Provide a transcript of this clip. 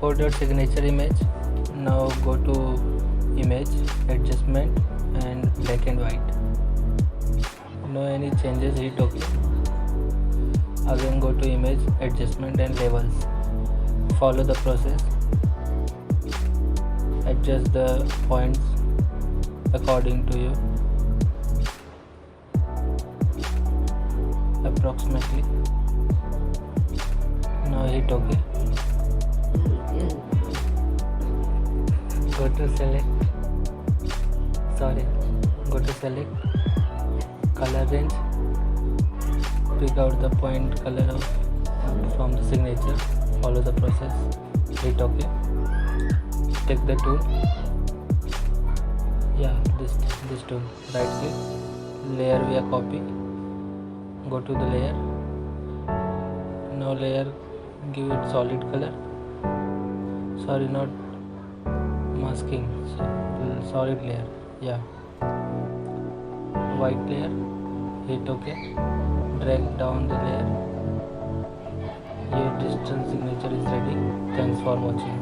import your signature image. Now go to image, adjustment and black and white. No any changes, hit OK. Again go to image, adjustment and levels. Follow the process. Adjust the points according to you, approximately. Now hit OK. Go to select color range, pick out the point color from the signature, follow the process, hit OK. Take the tool, this tool, right click, layer via copy, go to the layer. Now layer, give it solid color, not masking, solid layer, white layer, hit OK. Drag down the layer. Your digital signature is ready. Thanks for watching.